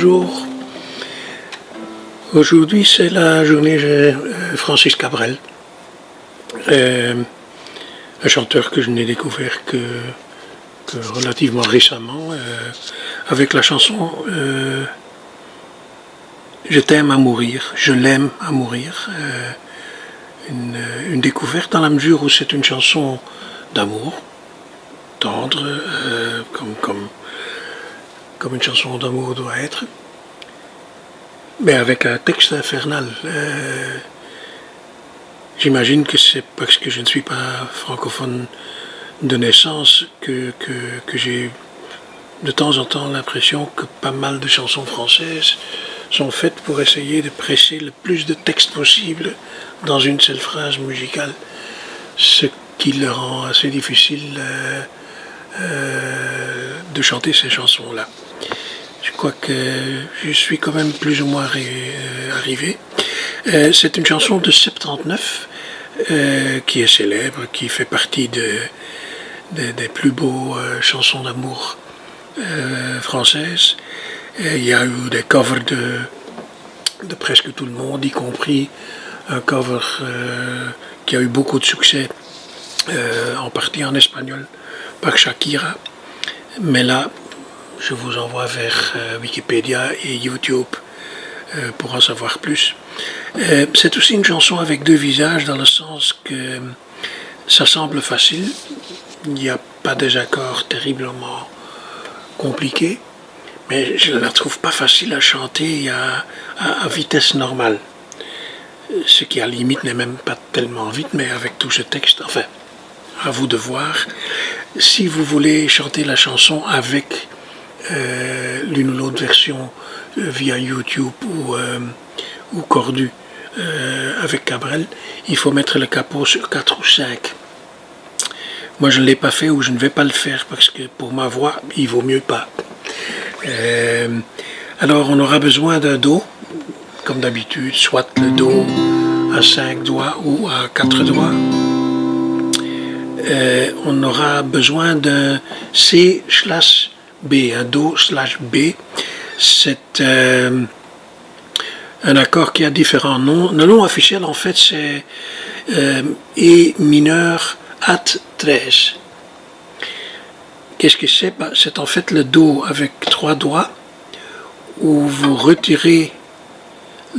bonjour. Aujourd'hui c'est la journée de Francis Cabrel, un chanteur que je n'ai découvert que relativement récemment avec la chanson Je t'aime à mourir, je l'aime à mourir. Une découverte dans la mesure où c'est une chanson d'amour, tendre, comme une chanson d'amour doit être, mais avec un texte infernal. J'imagine que c'est parce que je ne suis pas francophone de naissance que j'ai de temps en temps l'impression que pas mal de chansons françaises sont faites pour essayer de presser le plus de texte possible dans une seule phrase musicale, ce qui le rend assez difficile de chanter ces chansons-là. Je crois que je suis quand même plus ou moins arrivé. C'est une chanson de 79 qui est célèbre, qui fait partie des plus beaux chansons d'amour françaises. Il y a eu des covers de presque tout le monde, y compris un cover qui a eu beaucoup de succès, en partie en espagnol, par Shakira. Mais là, je vous envoie vers Wikipédia et YouTube pour en savoir plus. C'est aussi une chanson avec deux visages, dans le sens que ça semble facile. Il n'y a pas des accords terriblement compliqués, mais je ne la trouve pas facile à chanter à vitesse normale. Ce qui à la limite n'est même pas tellement vite, mais avec tout ce texte, enfin, à vous de voir. Si vous voulez chanter la chanson avec l'une ou l'autre version via YouTube ou Cordu avec Cabrel, il faut mettre le capot sur 4 ou 5. Moi je ne l'ai pas fait ou je ne vais pas le faire parce que pour ma voix il vaut mieux pas. Alors on aura besoin d'un Do, comme d'habitude, soit le Do à 5 doigts ou à 4 doigts. On aura besoin d'un C/B, un Do/B. C'est un accord qui a différents noms. Le nom officiel en fait c'est E mineur at 13. Qu'est-ce que c'est? C'est en fait le Do avec 3 doigts où vous retirez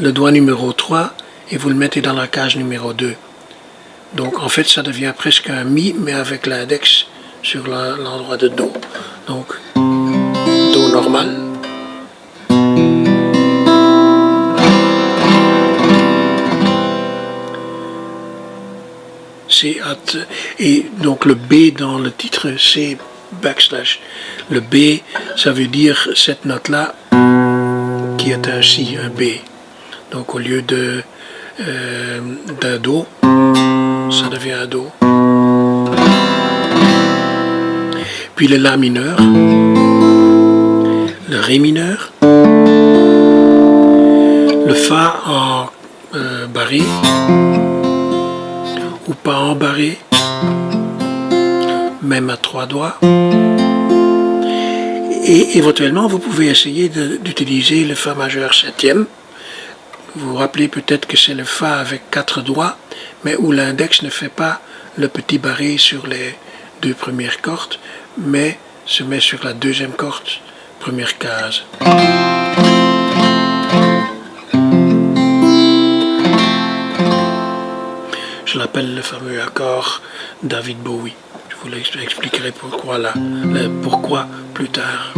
le doigt numéro 3 et vous le mettez dans la cage numéro 2. Donc en fait ça devient presque un Mi, mais avec l'index sur l'endroit de Do. Donc Do normal. Et donc le B dans le titre c'est backslash. Le B, ça veut dire cette note-là qui est un Si, un B. Donc au lieu d'un Do, ça devient un Do. Puis le La mineur, le Ré mineur, le Fa en barré ou pas en barré, même à 3 doigts. Et éventuellement vous pouvez essayer d'utiliser le Fa majeur 7e. Vous vous rappelez peut-être que c'est le Fa avec 4 doigts, mais où l'index ne fait pas le petit barré sur les 2 premières cordes, mais se met sur la 2e corde, première case. Je l'appelle le fameux accord David Bowie. Je vous expliquerai pourquoi pourquoi plus tard.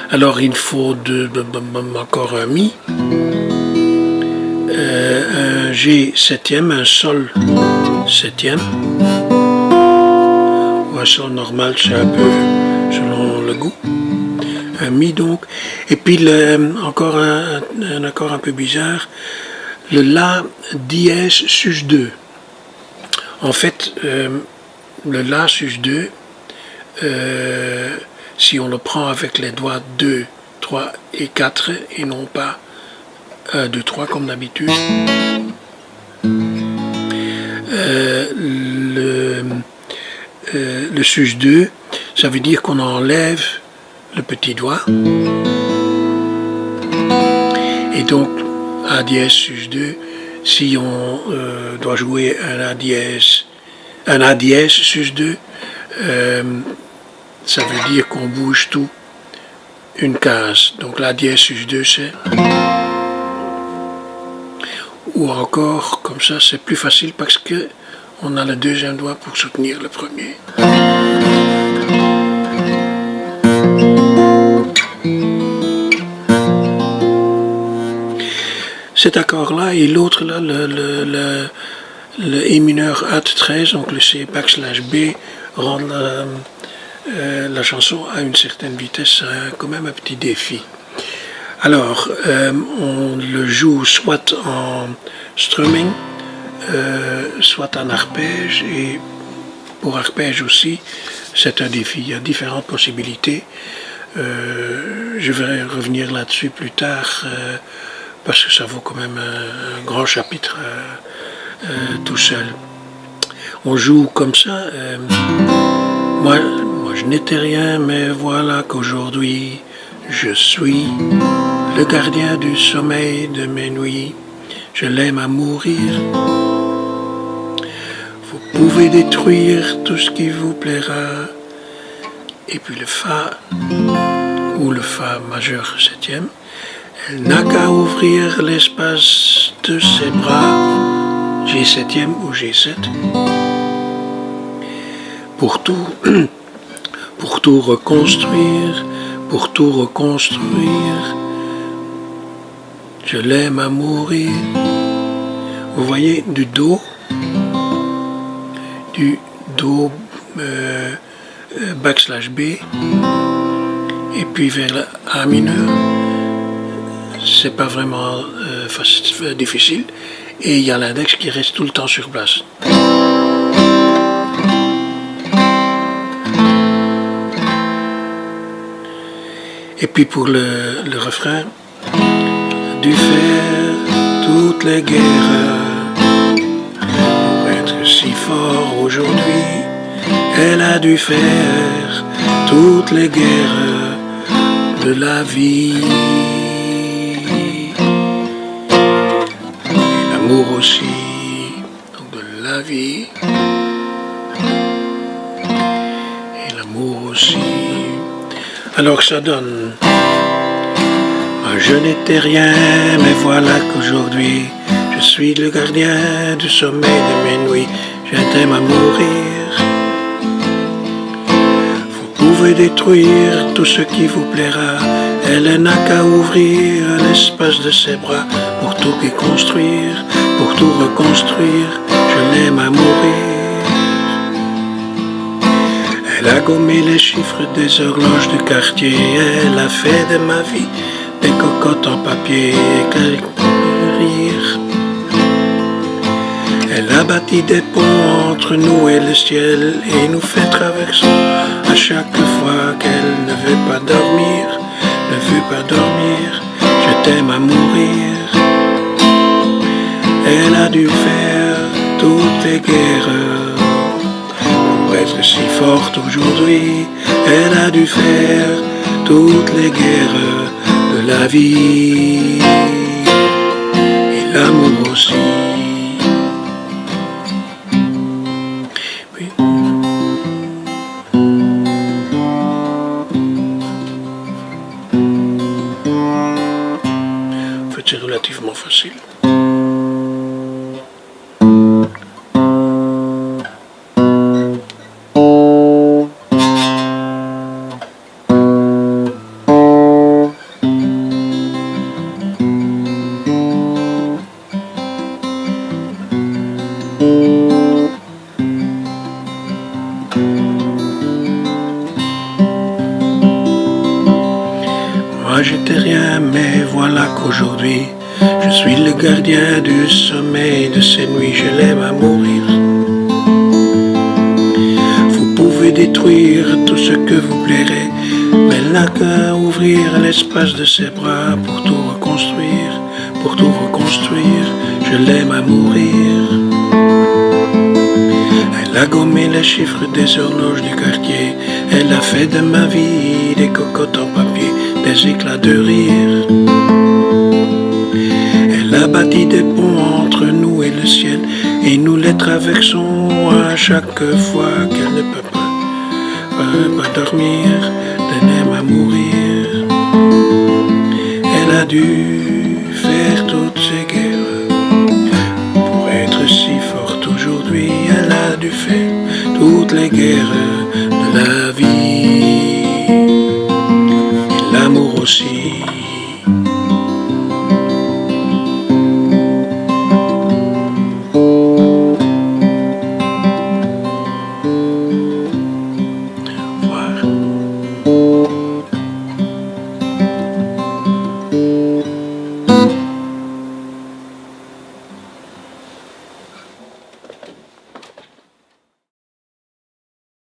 Alors il faut encore un Mi, un G 7e, un Sol 7e, ou un Sol normal, c'est un peu selon le goût. Un Mi donc, et puis encore un accord un peu bizarre, le La dièse sus 2. En fait, le La sus 2, si on le prend avec les doigts 2, 3 et 4 et non pas 1, 2, 3 comme d'habitude, le sus 2, ça veut dire qu'on enlève le petit doigt Et donc, A dièse sus 2, si on doit jouer un A dièse sus 2, ça veut dire qu'on bouge tout une case. Donc la dièse sus 2 c'est. Ou encore, comme ça, c'est plus facile parce que on a le deuxième doigt pour soutenir le premier. Cet accord-là et l'autre là, le E mineur A13, donc le C backslash B, rend la chanson à une certaine vitesse quand même un petit défi. Alors, on le joue soit en strumming, soit en arpège, et pour arpège aussi, c'est un défi. Il y a différentes possibilités. Je vais revenir là-dessus plus tard, parce que ça vaut quand même un grand chapitre tout seul. On joue comme ça. Moi, je n'étais rien, mais voilà qu'aujourd'hui, je suis le gardien du sommeil de mes nuits. Je l'aime à mourir. Vous pouvez détruire tout ce qui vous plaira. Et puis le Fa, ou le Fa majeur septième, elle n'a qu'à ouvrir l'espace de ses bras, G7e ou G7, pour tout reconstruire, je l'aime à mourir. Vous voyez, du Do backslash B, et puis vers le A mineur, c'est pas vraiment difficile, et il y a l'index qui reste tout le temps sur place. Et puis pour le refrain, dû faire toutes les guerres pour être si fort aujourd'hui. Elle a dû faire toutes les guerres de la vie. Et l'amour aussi, donc de la vie. Et l'amour aussi. Alors ça donne. Je n'étais rien, mais voilà qu'aujourd'hui, je suis le gardien du sommeil de mes nuits. Je t'aime à mourir. Vous pouvez détruire tout ce qui vous plaira. Elle n'a qu'à ouvrir l'espace de ses bras pour tout reconstruire, pour tout reconstruire. Je l'aime à mourir. Elle a gommé les chiffres des horloges du quartier. Elle a fait de ma vie des cocottes en papier qu'elle rire. Elle a bâti des ponts entre nous et le ciel et nous fait traverser à chaque fois qu'elle ne veut pas dormir, je t'aime à mourir. Elle a dû faire toutes les guerres pour être si forte aujourd'hui. Elle a dû faire toutes les guerres de la vie et l'amour aussi. Oui. En fait, c'est relativement facile. Moi j'étais rien, mais voilà qu'aujourd'hui, je suis le gardien du sommeil de ces nuits, je l'aime à mourir. Vous pouvez détruire tout ce que vous plairez, mais elle n'a qu'à ouvrir l'espace de ses bras pour tout reconstruire, je l'aime à mourir. Elle a gommé les chiffres des horloges du quartier, elle a fait de ma vie des cocottes en papier, des éclats de rire. être avec son moi chaque fois qu'elle ne peut pas dormir, d'un aime à mourir. Elle a dû faire toutes ces guerres pour être si forte aujourd'hui. Elle a dû faire toutes les guerres de la vie.